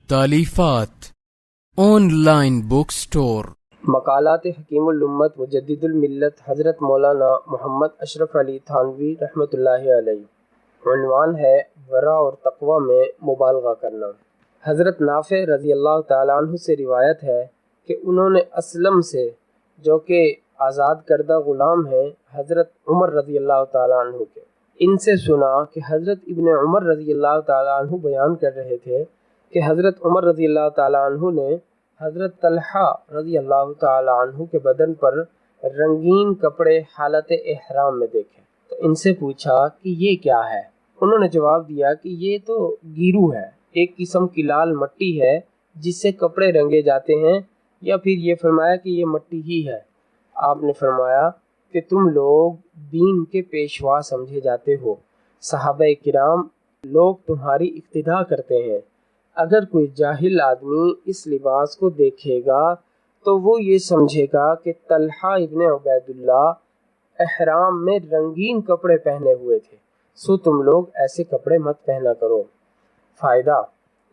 तालीफात online book store. मकालात हकीम उल-उम्मत मुजद्दिदुल मिल्लत हज़रत मौलाना मोहम्मद अशरफ अली थानवी रहमतुल्लाहि अलैह। उन्वान है वरा और तक़वा में मुबालगा करना। हज़रत नाफ़े रज़ी अल्लाह तआला अन्हु से रिवायत है कि उन्होंने असलम से, जो कि आज़ाद करदा ग़ुलाम हैं, हज़रत उमर रज़ी अल्लाह तआला अन्हु के, इनसे सुना कि हज़रत इब्न उमर रज़ी अल्लाह तआला अन्हु बयान कर रहे थे कि हज़रत उमर रज़ी अल्लाह तआला अन्हु ने हज़रत तलहा रज़ी अल्लाह तआला अन्हु के बदन पर रंगीन कपड़े हालत एहराम में देखे। तो इनसे पूछा कि ये क्या है। उन्होंने जवाब दिया कि ये तो गिरू है, एक किस्म की लाल मट्टी है जिससे कपड़े रंगे जाते हैं, या फिर ये फरमाया कि ये मट्टी ही है। आपने फरमाया कि तुम लोग दीन के पेशवा समझे जाते हो, सहाबा किराम लोग तुम्हारी इक्तिदा करते हैं। अगर कोई जाहिल आदमी इस लिबास को देखेगा तो वो ये समझेगा कि तलहा इब्न उबैदुल्लाह एहराम में रंगीन कपड़े पहने हुए थे, सो तुम लोग ऐसे कपड़े मत पहना करो। फ़ायदा,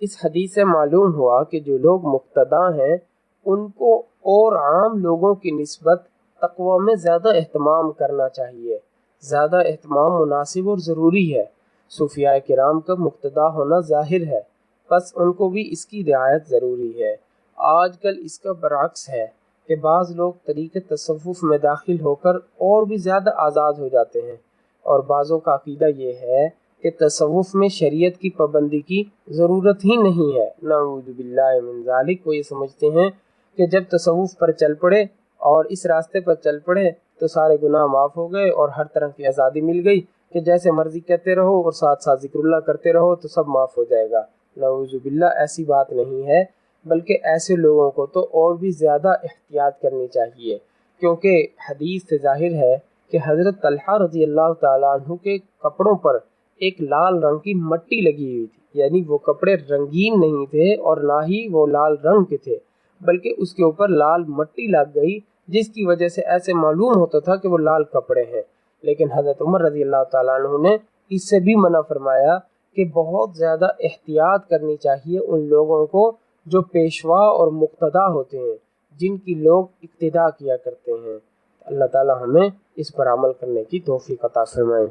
इस हदीस से मालूम हुआ कि जो लोग मुक्तदा हैं उनको और आम लोगों की निस्बत तक़वा में ज़्यादा एहतमाम करना चाहिए। ज़्यादा एहतमाम मुनासिब और ज़रूरी है। सूफिया किराम का मुक्तदा होना ज़ाहिर है, बस उनको भी इसकी रियायत ज़रूरी है। आजकल इसका बरअक्स है कि बाज़ लोग तरीक़े तसव्वुफ़ में दाखिल होकर और भी ज़्यादा आज़ाद हो जाते हैं, और बाज़ों का अक़ीदा ये है कि तसव्वुफ़ में शरीयत की पाबंदी की ज़रूरत ही नहीं है। नऊज़ु बिल्लाहि मिन ज़ालिक। वो ये समझते हैं कि जब तसव्वुफ़ पर चल पड़े और इस रास्ते पर चल पड़े तो सारे गुनाह माफ़ हो गए और हर तरह की आज़ादी मिल गई कि जैसे मर्ज़ी कहते रहो और साथ साथ ज़िक्रुल्लाह करते रहो तो सब माफ़ हो जाएगा। नऊज़ु बिल्लाह, ऐसी बात नहीं है, बल्कि ऐसे लोगों को तो और भी ज़्यादा एहतियात करनी चाहिए, क्योंकि हदीस से ज़ाहिर है कि हज़रत तलहा रज़ी अल्लाह तआला अन्हु के कपड़ों पर एक लाल रंग की मट्टी लगी हुई थी, यानी वो कपड़े रंगीन नहीं थे और ना ही वो लाल रंग के थे, बल्कि उसके ऊपर लाल मट्टी लग गई, जिसकी वजह से ऐसे मालूम होता था कि वो लाल कपड़े हैं। लेकिन हज़रत उमर रज़ी अल्लाह तआला अन्हु ने इससे भी मना फरमाया कि बहुत ज़्यादा एहतियात करनी चाहिए उन लोगों को जो पेशवा और मुक्तदा होते हैं, जिनकी लोग इक्तिदा किया करते हैं। अल्लाह ताला हमें इस पर अमल करने की तौफीक अता फरमाए।